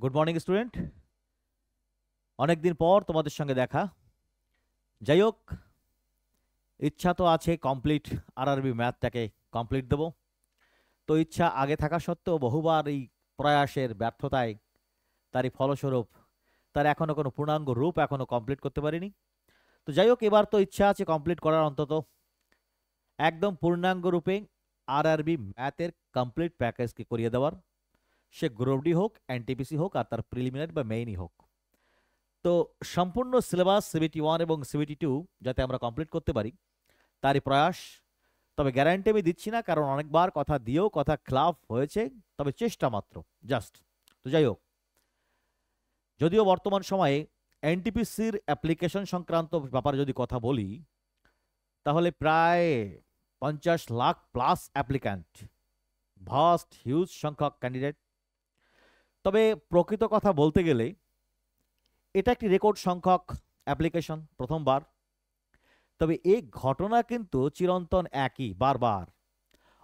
Good morning student. অনেকদিন পর তোমাদের সঙ্গে দেখা। যাই হোক, ইচ্ছা তো আছে কমপ্লিট আরআরবি ম্যাথটাকে কমপ্লিট দেব। তো ইচ্ছা আগে থাকা সত্ত্বেও বহুবার এই প্রয়াসের ব্যর্থতায় তারই ফলস্বরূপ তার এখনো কোনো পূর্ণাঙ্গ রূপ এখনো কমপ্লিট করতে পারিনি। তো যাই হোক, এবার তো ইচ্ছা আছে কমপ্লিট করার, অন্তত একদম পূর্ণাঙ্গ রূপে আরআরবি ম্যাথের কমপ্লিট প্যাকেজকে করিয়ে দেওয়ার। সে গ্রুপ ডি হোক, এনটিপিসি হোক, আর তার প্রিলিমিনারি বা মেইনই হোক। তো সম্পূর্ণ সিলেবাস CBT 1 এবং CBT 2 যাতে আমরা কমপ্লিট করতে পারি তারই প্রয়াস। তবে গ্যারান্টি আমি দিচ্ছি না, কারণ অনেকবার কথা দিয়েও কথা খিলাফ হয়েছে। তবে চেষ্টা মাত্র, জাস্ট। তো যাই হোক, যদিও বর্তমান সময়ে এনটিপিসির অ্যাপ্লিকেশন সংক্রান্ত ব্যাপারে যদি কথা বলি, তাহলে প্রায় 50 lakh plus applicant, vast huge সংখ্যক ক্যান্ডিডেট। তবে প্রকৃত কথা বলতে গেলে এটা একটি রেকর্ড সংখ্যক অ্যাপ্লিকেশন, প্রথমবার। তবে এই ঘটনা কিন্তু চিরন্তন একই, বারবার।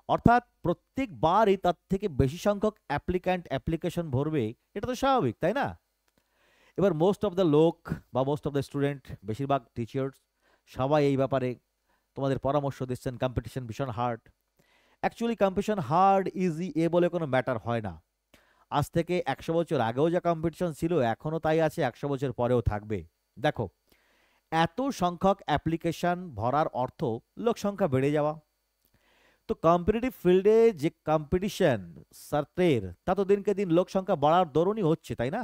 অর্থাৎ প্রত্যেকবারই তার থেকে বেশি সংখ্যক অ্যাপ্লিকেশন ভরবে, এটা তো স্বাভাবিক, তাই না? এবার মোস্ট অফ দ্য লোক বা মোস্ট অফ দ্য স্টুডেন্ট, বেশিরভাগ টিচার্স, সবাই এই ব্যাপারে তোমাদের পরামর্শ দিচ্ছেন কম্পিটিশন ভীষণ hard. Actually competition hard easy এ বলে কোনো ম্যাটার হয় না। আজ থেকে 100 বছর আগেও যা কম্পিটিশন ছিল এখনও তাই আছে, 100 বছর পরেও থাকবে। দেখো, এত সংখ্যক অ্যাপ্লিকেশন ভরার অর্থ লোক সংখ্যা বেড়ে যাওয়া। তো কম্পিটিটিভ ফিল্ডে যে কম্পিটিশন ছাত্রের, তা তো দিনকে দিন লোক সংখ্যা বাড়ার দরুনই হচ্ছে, তাই না?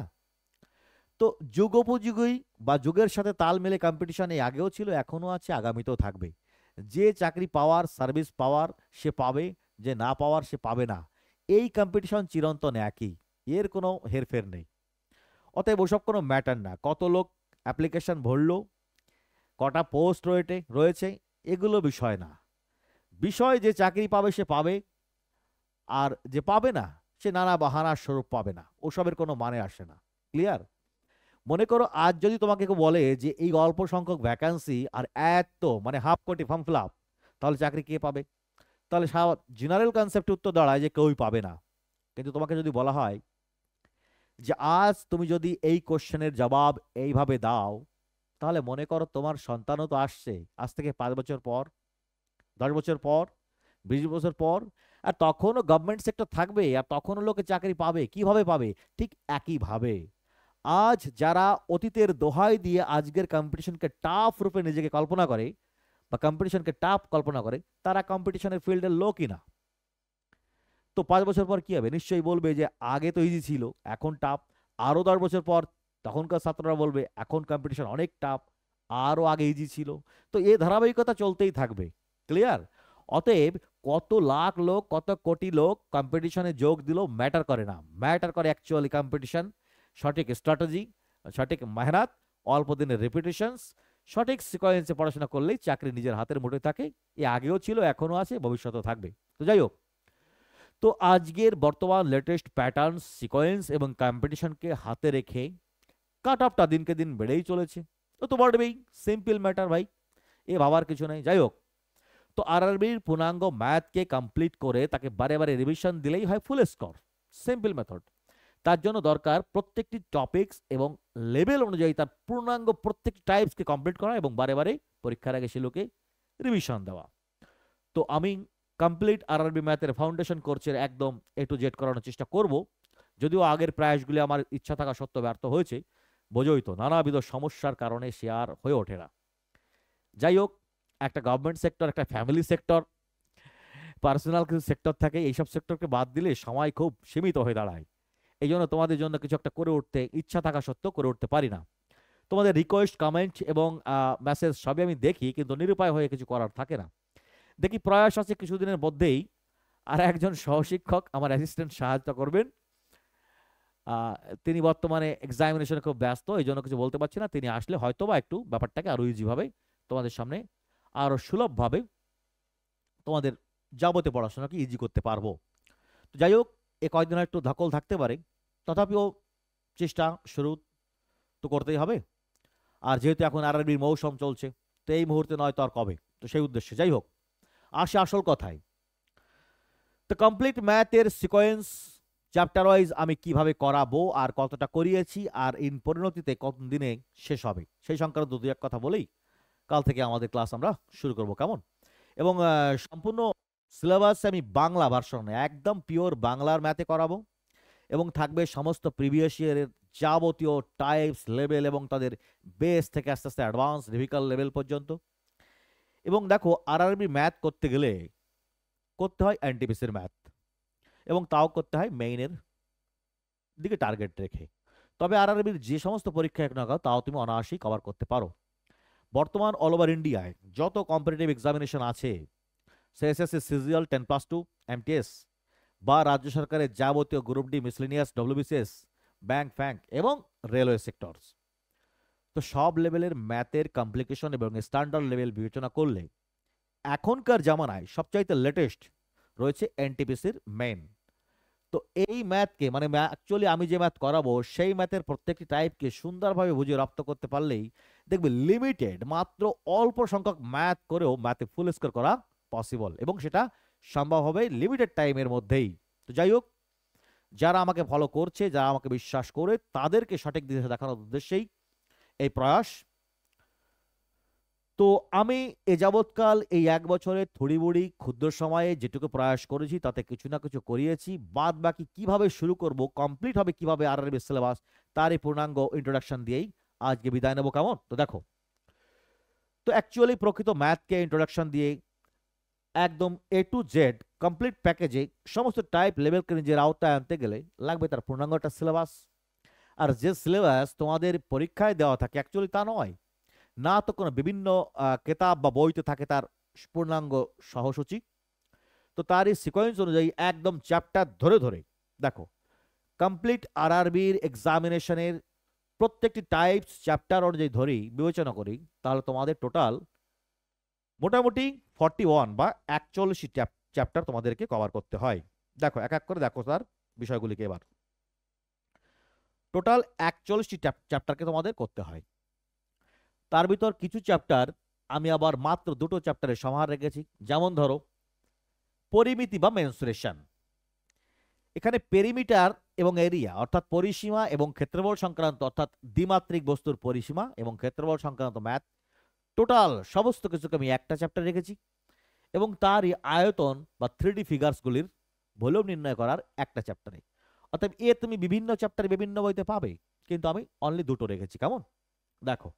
তো যুগোপযোগী বা যুগের সাথে তাল মেলে কম্পিটিশন এই আগেও ছিল, এখনও আছে, আগামীতেও থাকবে। যে চাকরি পাওয়ার, সার্ভিস পাওয়ার সে পাবে, যে না পাওয়ার সে পাবে না। এই কম্পিটিশন চিরন্তন একই, এর কোনো হেরফের নেই। অতএব ওসব কোনো ম্যাটার না, কত লোক অ্যাপ্লিকেশন ভরলো, কটা পোস্ট রয়েছে, এগুলো বিষয় না। বিষয় যে চাকরি পাবে সে পাবে, আর যে পাবে না সে নানা বাহানার স্বরূপ পাবে না। ওসবের কোনো মানে আসে না। ক্লিয়ার? মনে করো আজ যদি তোমাকে কেউ বলে যে এই অল্প সংখ্যক ভ্যাকান্সি আর এত মানে হাফ কোটি ফর্ম ফিল আপ, তাহলে চাকরি কে পাবে? তাহলে জেনারেল কনসেপ্টে উত্তর দাঁড়ায় যে কেউই পাবে না। কিন্তু তোমাকে যদি বলা হয় যে আজ তুমি যদি এই কোশ্চেনের জবাব এইভাবে দাও, তাহলে মনে করো তোমার সন্তানও তো আসছে আজ থেকে 5 বছর পর, 10 বছর পর, 20 বছর পর, আর তখনও গভর্নমেন্ট সেক্টর থাকবে, আর তখনও লোকে চাকরি পাবে। কিভাবে পাবে? ঠিক একইভাবে। আজ যারা অতীতের দোহাই দিয়ে আজকের কম্পিটিশনকে টাফ রূপে নিজেকে কল্পনা করে বা কম্পিটিশনকে টাফ কল্পনা করে, তারা কম্পিটিশনের ফিল্ডের লোকই না। তো 5 বছর পর কি হবে? নিশ্চয়ই বলবে যে আগে তো ইজি ছিল, এখন টাফ। আরো 10 বছর পর তখনকার ছাত্ররা বলবে এখন কম্পিটিশন অনেক টাফ, আরো আগে ইজি ছিল। তো এই ধারাবাহিকতা চলতেই থাকবে। ক্লিয়ার? অতএব কত লাখ লোক, কত কোটি লোক কম্পিটিশনে যোগ দিল ম্যাটার করে না। ম্যাটার করে অ্যাকচুয়ালি কম্পিটিশন, সঠিক স্ট্র্যাটেজি, সঠিক মেহনত, অল্প দিনের রেপুটেশনস, সঠিক সিকোয়েন্সে পড়াশোনা করলেই চাকরি নিজের হাতের মুঠোয় থাকে। এ আগেও ছিল, এখনো আছে, ভবিষ্যতেও থাকবে। তো যাই হোক, তো আজকের বর্তমান লেটেস্ট প্যাটার্ন, সিকোয়েন্স এবং কম্পিটিশনকে হাতে রেখে কাট অফটা দিনকে দিন বেড়েই চলেছে। তো বাড়বেই, সিম্পল ম্যাটার ভাই, এ ভাবার কিছু নেই। যাই হোক, তো আরআরবির পূর্ণাঙ্গ ম্যাথকে কমপ্লিট করে তাকে বারে বারে রিভিশন দিলেই হয় ফুল স্কোর। Simple method. তার জন্য দরকার প্রত্যেকটি টপিকস এবং লেভেল অনুযায়ী তার পূর্ণাঙ্গ প্রত্যেকটি টাইপসকে কমপ্লিট করা এবং বারে বারে পরীক্ষার আগে সেগুলোকে রিভিশন দেওয়া। তো আমি কমপ্লিট আরআরবি ম্যাথের ফাউন্ডেশন কোর্সের একদম A to Z করানোর চেষ্টা করব। যদিও আগের প্রয়াসগুলি আমার ইচ্ছা থাকা সত্ত্বেও ব্যর্থ হয়েছে, বোঝোই তো, নানাবিধ সমস্যার কারণে সে আর হয়ে ওঠে না। যাই হোক, একটা গভর্নমেন্ট সেক্টর, একটা ফ্যামিলি সেক্টর, পার্সোনাল কিছু সেক্টর থাকে, এইসব সেক্টরকে বাদ দিলে সময় খুব সীমিত হয়ে দাঁড়ায়। এই জন্য তোমাদের জন্য কিছু একটা করে উঠতে ইচ্ছা থাকা সত্ত্বেও করে উঠতে পারি না। তোমাদের রিকোয়েস্ট, কমেন্ট এবং মেসেজ সবই আমি দেখি, কিন্তু নিরুপায় হয়ে কিছু করার থাকে না। দেখি প্রয়াস আছে কিছুদিনের মধ্যেই আর একজন সহশিক্ষক আমার অ্যাসিস্ট্যান্ট সাহায্য করবেন। তিনি বর্তমানে এক্সামিনেশনে খুব ব্যস্ত, এই জন্য কিছু বলতে পারছি না। তিনি আসলে হয়তোবা একটু ব্যাপারটাকে আরো ইজিভাবে তোমাদের সামনে আরো সুলভভাবে তোমাদের যাবতীয় পড়াশোনাকে ইজি করতে পারবো। তো যাই হোক, এ কয়েকদিন একটু ধকল থাকতে পারে, তথাপিও চেষ্টা শুরু তো করতেই হবে। আর যেহেতু এখন আরআরবির মৌসুম চলছে, তো এই মুহূর্তে নয় তো আর কবে, তো সেই উদ্দেশ্যে। যাই হোক, আসে আসল কথায়। তো কমপ্লিট ম্যাথের সিকোয়েন্স চ্যাপ্টার ওয়াইজ আমি কিভাবে করাবো আর কতটা করিয়েছি আর ইন পরিণতিতে কত দিনে শেষ হবে সেই সংক্রান্ত দু এক কথা বলেই কাল থেকে আমাদের ক্লাস আমরা শুরু করব, কেমন? এবং সম্পূর্ণ সিলেবাস আমি বাংলা ভার্সনে একদম পিওর বাংলার ম্যাথে করাবো এবং থাকবে সমস্ত প্রিভিয়াস ইয়ারের যাবতীয় টাইপস লেভেল এবং তাদের বেস থেকে আস্তে আস্তে অ্যাডভান্স ডিফিকাল্ট লেভেল পর্যন্ত। এবং দেখো আরআরবি ম্যাথ করতে গেলে করতে হয় এনটিপিসির ম্যাথ এবং তাও করতে হয় মেইনের দিকে টার্গেট রেখে। তবে আরআরবির যে সমস্ত পরীক্ষা এক না তাও তুমি অনায়াসেই কভার করতে পারো। বর্তমান অল ওভার ইন্ডিয়ায় যত কম্পিটিটিভ এক্সামিনেশন আছে, সে এসএসসি সিজিএল 10+2 এমটিএস বা রাজ্য সরকারের যাবতীয় group D miscellaneous WBCS bank ফ্যাঙ্ক এবং রেলওয়ে সেক্টরস, তো সব লেভেলের ম্যাথের কমপ্লিকেশন এবং স্ট্যান্ডার্ড লেভেল বিবেচনা করলে এখনকার জামানায় সবচাইতে লেটেস্ট রয়েছে এনটিপিসির মেন। তো এই ম্যাথকে মানে অ্যাকচুয়ালি আমি যে ম্যাথ করাবো সেই ম্যাথের প্রত্যেকটি টাইপকে সুন্দরভাবে বুঝিয়ে রপ্ত করতে পারলেই দেখবে লিমিটেড মাত্র অল্প সংখ্যক ম্যাথ করেও ম্যাথে ফুল স্কোর করা পসিবল এবং সেটা সম্ভব হবে লিমিটেড টাইমের মধ্যেই। তো যাই হোক, যারা আমাকে ফলো করছে, যারা আমাকে বিশ্বাস করে, তাদেরকে সঠিক দিশা দেখানোর উদ্দেশ্যেই এই প্রয়াস। তো আমি এ যাবৎকাল এই 1 বছরে থুড়ি বুড়ি ক্ষুদ্র সময়ে যেটুকু প্রয়াস করেছি তাতে কিছু না কিছু করিয়েছি। বাদ বাকি কিভাবে শুরু করব, কমপ্লিট হবে কিভাবে আরআরবি সিলেবাস, তারই পূর্ণাঙ্গ ইন্ট্রোডাকশন দিয়েই আজকে বিদায় নেব, কেমন? তো দেখো, তো অ্যাকচুয়ালি প্রকৃত ম্যাথকে ইন্ট্রোডাকশন দিয়ে একদম এ টু জেড কমপ্লিট প্যাকেজে সমস্ত টাইপ লেভেলকে নিজের আওতায় আনতে গেলে লাগবে তার পূর্ণাঙ্গ একটা সিলেবাস। আর যে সিলেবাস তোমাদের পরীক্ষায় দেওয়া থাকে অ্যাকচুয়ালি তা নয়, না তো কোনো বিভিন্ন কেতাব বা বইতে থাকে তার পূর্ণাঙ্গ সহসূচি। তো তারই সিকোয়েন্স অনুযায়ী একদম চ্যাপ্টার ধরে ধরে দেখো কমপ্লিট আরআরবির এক্সামিনেশনের প্রত্যেকটি টাইপস চ্যাপ্টার অনুযায়ী ধরেই বিবেচনা করি, তাহলে তোমাদের টোটাল মোটামুটি 41 বা 41টি চ্যাপ্টার তোমাদেরকে কভার করতে হয়। দেখো এক এক করে দেখো তার বিষয়গুলিকে। এবার টোটাল 41টি চ্যাপ্টারকে তোমাদের করতে হয়। তার ভিতর কিছু চ্যাপ্টার আমি আবার মাত্র দুটো চ্যাপ্টারে সমাহার রেখেছি। যেমন ধরো পরিমিতি বা মেনসুরেশন। এখানে পেরিমিটার এবং এরিয়া অর্থাৎ পরিসীমা এবং ক্ষেত্রফল সংক্রান্ত অর্থাৎ দ্বিমাত্রিক বস্তুর পরিসীমা এবং ক্ষেত্রফল সংক্রান্ত ম্যাথ টোটাল সমস্ত কিছুকে আমি একটা চ্যাপ্টার রেখেছি এবং তারই আয়তন বা 3D ফিগার্সগুলির ভলিউম নির্ণয় করার একটা চ্যাপ্টারে। অর্থাৎ এ তুমি বিভিন্ন চ্যাপ্টারে বিভিন্ন বইতে পাবে, কিন্তু আমি অনলি দুটো রেখেছি, কেমন? দেখো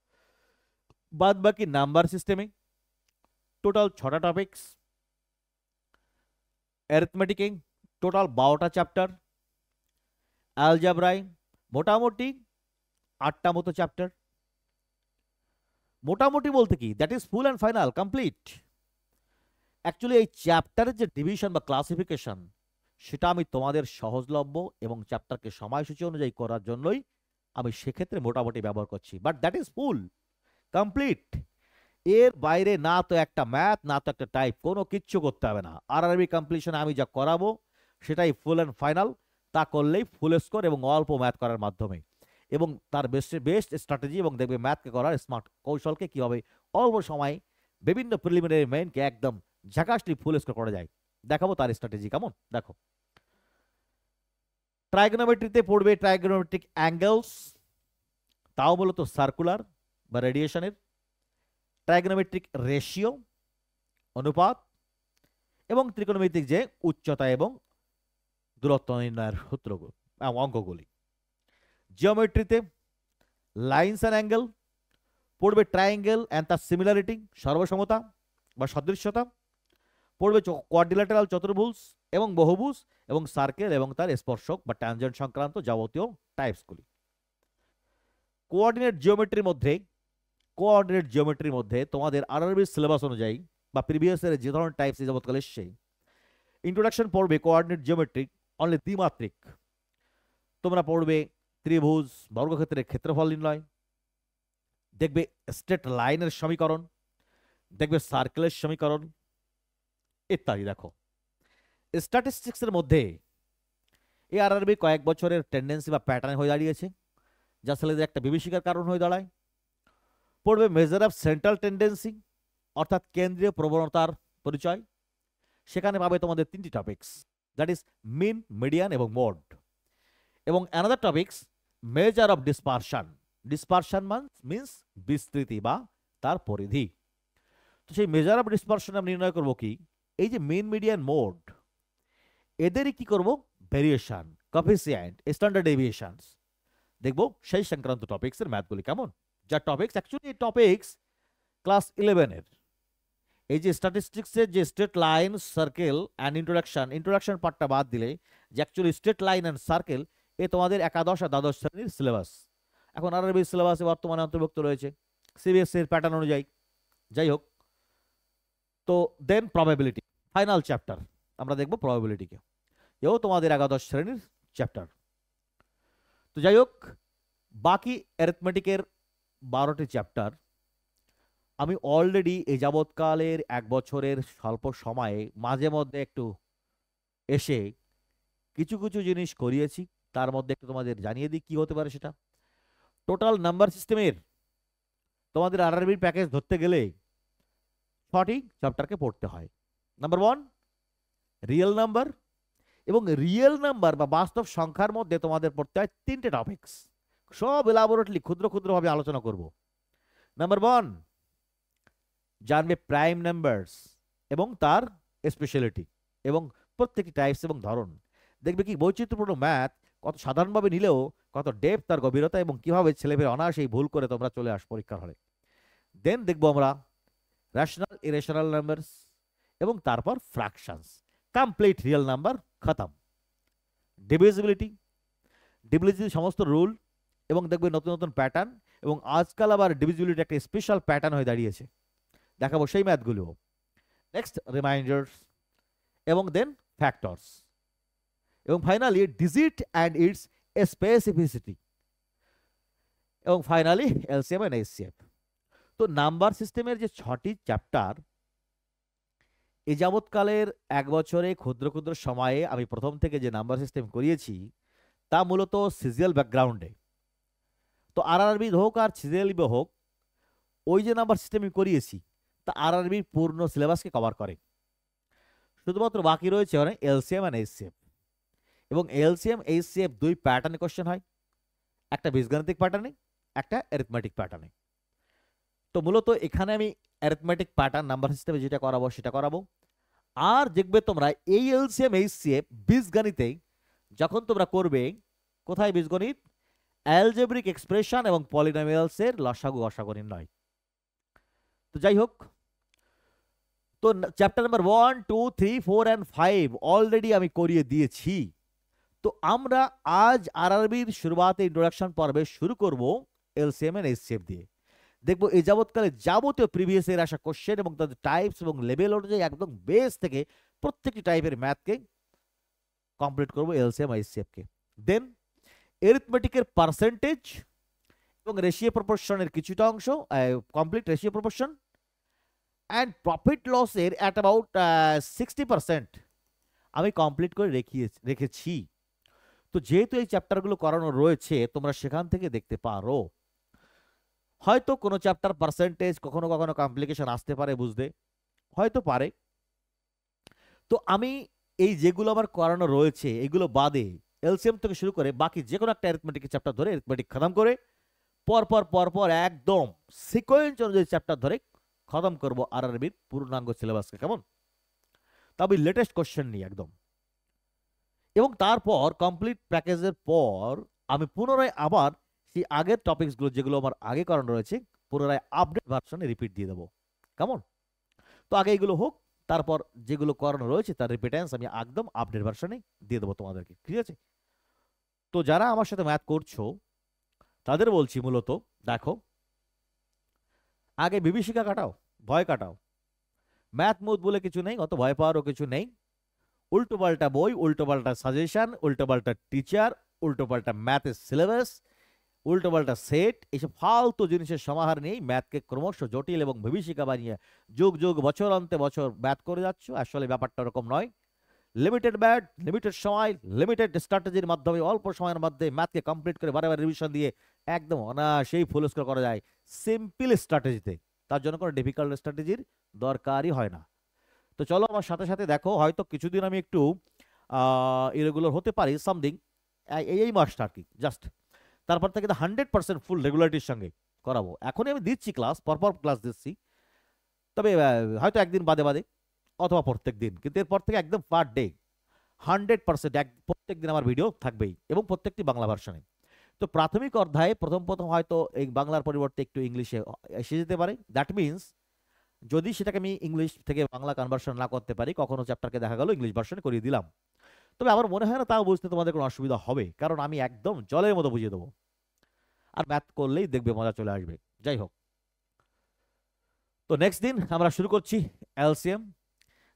বাদ বাকি নাম্বার সিস্টেমে টোটাল 6টা টপিকস, অ্যারিথমেটিকে টোটাল 12টা চ্যাপ্টার, অ্যালজাব্রায় মোটামুটি 8টা মতো চ্যাপ্টার। মোটামুটি বলতে কি, that is full and final complete. Actually এই চ্যাপ্টারের যে ডিভিশন বা ক্লাসিফিকেশন সেটা আমি তোমাদের সহজলভ্য এবং চ্যাপ্টারকে সময়সূচি অনুযায়ী করার জন্যই আমি সেক্ষেত্রে মোটামুটি ব্যবহার করছি, but that is full complete. এর বাইরে না তো একটা ম্যাথ না তো একটা টাইপ, কোনো কিচ্ছু করতে হবে না। আরআরবি কমপ্লিশনে আমি যা করাবো সেটাই ফুল অ্যান্ড ফাইনাল। তা করলেই ফুল স্কোর এবং অল্প ম্যাথ করার মাধ্যমে এবং তার বেস্ট স্ট্র্যাটেজি এবং দেখবে ম্যাথকে করার স্মার্ট কৌশলকে কীভাবে অল্প সময়ে বিভিন্ন প্রিলিমিনারি মেইনকে একদম ঝাঁকাসলি ফুল স্কোর করা যায় দেখাবো তার স্ট্র্যাটেজি, কেমন? দেখো ট্রাইগোনোমেট্রিতে পড়বে ট্রাইগোনোমেট্রিক অ্যাঙ্গেলস, তাও মূলত সার্কুলার বা রেডিয়েশনের, ট্রাইগোনোমেট্রিক রেশিও অনুপাত এবং ত্রিকোণমিতিক যে উচ্চতা এবং দূরত্ব নির্ণয়ের সূত্রগুলো অঙ্কগুলি। জিওমেট্রিতে লাইন্স অ্যান্ড অ্যাঙ্গেল পড়বে, ট্রায়াঙ্গেল অ্যান্ড তার সিমিলারিটি সর্বসমতা বা সদৃশ্যতা পড়বে, কোয়াড্রিল্যাটারাল চতুর্ভুজ এবং বহুভুজ এবং সার্কেল এবং তার স্পর্শক বা ট্যানজেন্ট সংক্রান্ত যাবতীয় টাইপসগুলি। কোঅর্ডিনেট জিওমেট্রির মধ্যে তোমাদের আরআরবি সিলেবাস অনুযায়ী বা প্রিভিয়াস এর যে ধরনের টাইপস যাবৎকাল এসছে, ইন্ট্রোডাকশন পড়বে কোঅর্ডিনেট জিওমেট্রি অনলি দ্বিমাত্রিক। তোমরা পড়বে ত্রিভুজ বর্গক্ষেত্রের ক্ষেত্রফল নির্ণয়, দেখবে স্ট্রেট লাইনের সমীকরণ, দেখবে সার্কেলের সমীকরণ ইত্যাদি। দেখো স্ট্যাটিস্টিক্সের মধ্যে এই আরআরবি কয়েক বছরের টেন্ডেন্সি বা প্যাটার্ন হয়ে দাঁড়িয়েছে, যা ছেলেদের একটা বিভীষিকার কারণ হয়ে দাঁড়ায়। পড়বে মেজার অফ সেন্ট্রাল টেন্ডেন্সি অর্থাৎ কেন্দ্রীয় প্রবণতার পরিচয়। সেখানে পাবে তোমাদের 3টি topics, that is mean, median এবং মোড। এবং another topics measure of dispersion. Dispersion means বিস্তৃতি বা তার পরিধি। তো সেই মেজার অফ ডিসপারশন আমরা নির্ণয় করবো কি, এই যে মেন মিডিয়ান মোড এদেরই কি করব, ভেরিয়েশন, কোএফিসিয়েন্ট, স্ট্যান্ডার্ড ডেভিয়েশনস দেখবো। সেই সংক্রান্ত টপিক্স এর ম্যাথগুলি কেমন, যা টপিক্স অ্যাকচুয়ালি এই টপিক্স ক্লাস 11 এর এই যে স্ট্যাটিস্টিক্সের যে straight line, circle and introduction পার্টটা বাদ দিলে যে actually straight line and circle এ তোমাদের একাদশ আর দ্বাদশ শ্রেণীর সিলেবাস। এখন আরবি সিলেবাসে বর্তমানে অন্তর্ভুক্ত রয়েছে সিবিএসসি এর প্যাটার্ন অনুযায়ী। যাই হোক, তো দেন প্রবাবিলিটি, ফাইনাল চ্যাপ্টার আমরা দেখবো প্রবাবিলিটিকে, এও তোমাদের একাদশ শ্রেণীর চ্যাপ্টার। তো যাই হোক, বাকি অ্যারিথমেটিকের 12টি চ্যাপ্টার আমি অলরেডি এই যাবৎকালের 1 বছরের স্বল্প সময়ে মাঝে মধ্যে একটু এসে কিছু কিছু জিনিস করিয়েছি। তার মধ্যে একটু তোমাদের জানিয়ে দিই কি হতে পারে সেটা। টোটাল নাম্বার সিস্টেমের তোমাদের আরআরবির প্যাকেজ ধরতে গেলে 6টি চ্যাপ্টারকে পড়তে হয়। নাম্বার 1 রিয়েল নাম্বার, এবং রিয়েল নাম্বার বা বাস্তব সংখ্যার মধ্যে তোমাদের পড়তে হয় 3টে টপিকস, সব এলাবোরেটলি ক্ষুদ্র ক্ষুদ্রভাবে আলোচনা করব। নাম্বার 1 জানবে প্রাইম নাম্বারস এবং তার স্পেশালিটি এবং প্রত্যেকটি টাইপস এবং ধরন। দেখবে কি বৈচিত্র্যপূর্ণ ম্যাথ কত সাধারণভাবে নিলেও কত ডেপথ, তার গভীরতা এবং কিভাবে ছেলেমেয়েরা অনায়াসেই ভুল করে তোমরা চলে আস পরীক্ষার হলে। দেন দেখবো আমরা রেশনাল ইরেশনাল নাম্বারস এবং তারপর ফ্র্যাকশনস, কমপ্লিট রিয়েল নাম্বার খতম। ডিভিজিবিলিটি, সমস্ত রুল এবং দেখবে নতুন নতুন প্যাটার্ন, এবং আজকাল আবার ডিভিজিবিলিটি একটা স্পেশাল প্যাটার্ন হয়ে দাঁড়িয়েছে, দেখাবো সেই ম্যাথগুলো। নেক্সট রিমাইন্ডার্স এবং দেন ফ্যাক্টরস, এবং finally digit and it's specificity, এবং ফাইনালি এলসিএম এন্ড এইচসিএফ। তো নাম্বার সিস্টেমের যে 6টি চ্যাপ্টার এ যাবৎকালের 1 বছরে ক্ষুদ্র ক্ষুদ্র সময়ে আমি প্রথম থেকে যে নাম্বার সিস্টেম করিয়েছি তা মূলত সিজিএল ব্যাকগ্রাউন্ডে। তো আরআরবি হোক আর সিজিএল হোক, ওই যে নাম্বার সিস্টেম আমি করিয়েছি তা আরআরবির পূর্ণ সিলেবাসকে কভার করে। শুধুমাত্র বাকি রয়েছে অনেক এলসিএম এন্ড এইচসিএফ, এবং এলসিএম এইচসিএফ 2 প্যাটার্নে কোশ্চেন হয়, একটা বীজগাণিতিক প্যাটার্নে, একটা অ্যারিথমেটিক প্যাটার্নে। তো মূলত এখানে আমি অ্যারিথমেটিক প্যাটার্ন নাম্বার সিস্টেমে যেটা করাবো সেটা করাবো। আর দেখবে তোমরা এই এলসিএম এইচসিএফ বীজগণিতে যখন তোমরা করবে, কোথায় বীজগণিত, অ্যালজেব্রিক এক্সপ্রেশন এবং পলিনোমিয়ালস এর লসাগু গসাগু নির্ণয়। তো যাই হোক, তো চ্যাপ্টার নাম্বার 1, 2, 3, 4 and 5 অলরেডি আমি করিয়ে দিয়েছি। তো আমরা আজ আরআরবির শুরুতে ইন্ট্রোডাকশন পর্বে শুরু করব এলসিএম এন্ড এইচসিএফ দিয়ে। দেখবো এই যাবৎকালে যাবতীয় প্রিভিয়াস এর আসা কোশ্চেন এবং তাদের টাইপস এবং লেভেল অনুযায়ী একদম বেস থেকে প্রত্যেকটি টাইপের ম্যাথকে কমপ্লিট করবো এলসিএম এইচসিএফ কে। দেন এরিথমেটিকের পার্সেন্টেজ এবং রেশিও প্রপোর্শনের কিছুটা অংশ, complete ratio proportion and profit লসের অ্যাট অ্যাবাউট 60% আমি কমপ্লিট করে রেখেছি। তো যেহেতু এই চ্যাপ্টারগুলো করানো রয়েছে তোমরা সেখান থেকে দেখতে পারো। হয়তো কোনো চ্যাপ্টার পার্সেন্টেজ কখনো কখনো কমপ্লিকেশন আসতে পারে বুঝতে, হয়তো পারে। তো আমি এই যেগুলো আমার করানো রয়েছে এগুলো বাদে এলসিএম থেকে শুরু করে বাকি যে কোনো একটা অ্যারিথমেটিক চ্যাপ্টার ধরে অ্যারিথমেটিক খতম করে পরপর একদম সিকোয়েন্স অনুযায়ী চ্যাপ্টার ধরে খতম করবো আরআরবির পূর্ণাঙ্গ সিলেবাসকে। কেমন? তবে লেটেস্ট কোশ্চেন নিয়ে একদম। এবং তারপর কমপ্লিট প্যাকেজের পর আমি পুনরায় আবার সেই আগের টপিকসগুলো যেগুলো আমার আগে করানো রয়েছে পুনরায় আপডেট ভার্সনে রিপিট দিয়ে দেবো। কেমন? তো আগে এগুলো হোক, তারপর যেগুলো করানো রয়েছে তার রিপিটেন্স আমি একদম আপডেট ভার্সনে দিয়ে দেবো তোমাদেরকে। ঠিক আছে? তো যারা আমার সাথে ম্যাথ করছো তাদের বলছি মূলত দেখো, আগে বিভীষিকা কাটাও, ভয় কাটাও। ম্যাথ মুথ বলে কিছু নেই, অত ভয় পাওয়ারও কিছু নেই। উল্টোপাল্টা বই, উল্টোপাল্টা সাজেশন, উল্টোপাল্টা টিচার, উল্টোপাল্টা ম্যাথের সিলেবাস, উল্টোপাল্টা সেট, এইসব ফালতু জিনিসের সমাহার নেই ম্যাথকে ক্রমশ জটিল এবং বিভীষিকা বানিয়ে যুগ যুগ বছর অন্তে বছর ম্যাথ করে যাচ্ছ। আসলে ব্যাপারটা ওরকম নয়। লিমিটেড ম্যাথ, লিমিটেড সময়, লিমিটেড স্ট্র্যাটেজির মাধ্যমে অল্প সময়ের মধ্যে ম্যাথকে কমপ্লিট করে বারে বারে রিভিশন দিয়ে একদম অনায়াসেই ফুল স্কোর করা যায় সিম্পল স্ট্র্যাটেজিতে। তার জন্য কোনো ডিফিকাল্ট স্ট্র্যাটেজির দরকারই হয় না। তো চলো আমার সাথে সাথে দেখো, হয়তো কিছুদিন আমি একটু ইরেগুলার হতে পারি সামথিং, এই মাসটা আর কি জাস্ট। তারপর থেকে 100% ফুল রেগুলারিটির সঙ্গে করাবো। এখনই আমি দিচ্ছি ক্লাস, পরপর ক্লাস দিচ্ছি, তবে হয়তো একদিন বাদে বাদে অথবা প্রত্যেক দিন, কিন্তু এরপর থেকে একদম পার ডে 100% প্রত্যেক দিন আমার ভিডিও থাকবেই, এবং প্রত্যেকটি বাংলা ভার্সনে। তো প্রাথমিক অধ্যায়ে প্রথম প্রথম হয়তো এই বাংলার পরিবর্তে একটু ইংলিশে এসে যেতে পারে। দ্যাট মিনস যদি সেটাকে আমি ইংলিশ থেকে বাংলা কনভার্সন না করতে পারি, কখনো চ্যাপ্টারকে দেখা গেল ইংলিশ ভার্সনে করিয়ে দিলাম, তবে আমার মনে হয় না তাও বুঝতে তোমাদের কোনো অসুবিধা হবে, কারণ আমি একদম জলের মতো বুঝিয়ে দেবো। আর ম্যাথ করলেই দেখবে মজা চলে আসবে। যাই হোক, তো নেক্সট দিন আমরা শুরু করছি এলসিএম।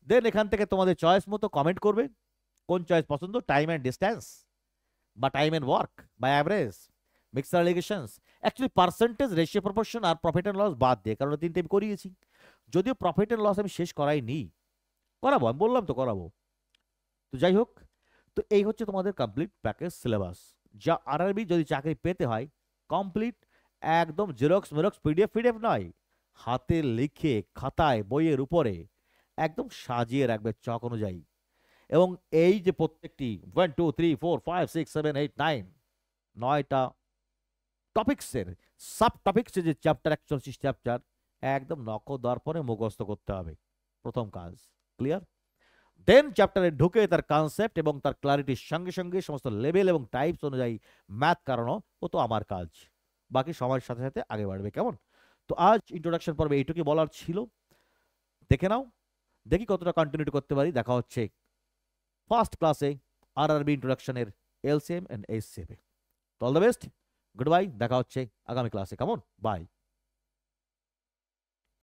দেন এখান থেকে তোমাদের চয়েস মতো কমেন্ট করবে কোন চয়েস পছন্দ, টাইম অ্যান্ড ডিস্টেন্স, বা টাইম অ্যান্ড ওয়ার্ক, বা average, mixed alligations. Actually percentage, ratio, proportion আর প্রফিট অ্যান্ড লস বাদ দিয়ে, কারণ তিনটে আমি করিয়েছি। যদিও প্রফিট অ্যান্ড লস আমি শেষ করাইনি, করাবো, আমি বললাম তো করাবো। তো যাই হোক, তো এই হচ্ছে তোমাদের কমপ্লিট প্যাকেজ সিলেবাস, যা আরআরবি যদি চাকরি পেতে হয় কমপ্লিট, একদম জেরক্স মেরক্স পিডিএফ পিডিএফ নয়, হাতে লিখে খাতায় বইয়ের উপরে একদম সাজিয়ে রাখবে চক অনুযায়ী। এবং এই যে প্রত্যেকটি 1 2 3 4 5 6 7 8 9 9টা টপিক্সের সাব টপিক্সের যে চ্যাপ্টার 41 চ্যাপ্টার একদম নখ দর্পণে মুখস্থ করতে হবে, প্রথম কাজ। ক্লিয়ার? দেন চ্যাপ্টারে ঢুকে তার কনসেপ্ট এবং তার ক্লারিটির সঙ্গে সঙ্গে সমস্ত লেভেল এবং টাইপস অনুযায়ী ম্যাথ কারণও ও তো আমার কাজ, বাকি সময়ের সাথে সাথে আগে বাড়বে। কেমন? তো আজ ইন্ট্রোডাকশন পর্বে এইটুকুই বলার ছিল। দেখে নাও, দেখি কতটা কন্টিনিউটি করতে পারি। দেখা হচ্ছে ফার্স্ট ক্লাসে আরআরবি ইন্ট্রোডাকশনের এলসিএম এন্ড এইচসিএম এ। All the best, goodbye, দেখা হচ্ছে আগামী ক্লাসে। কেমন? বাই।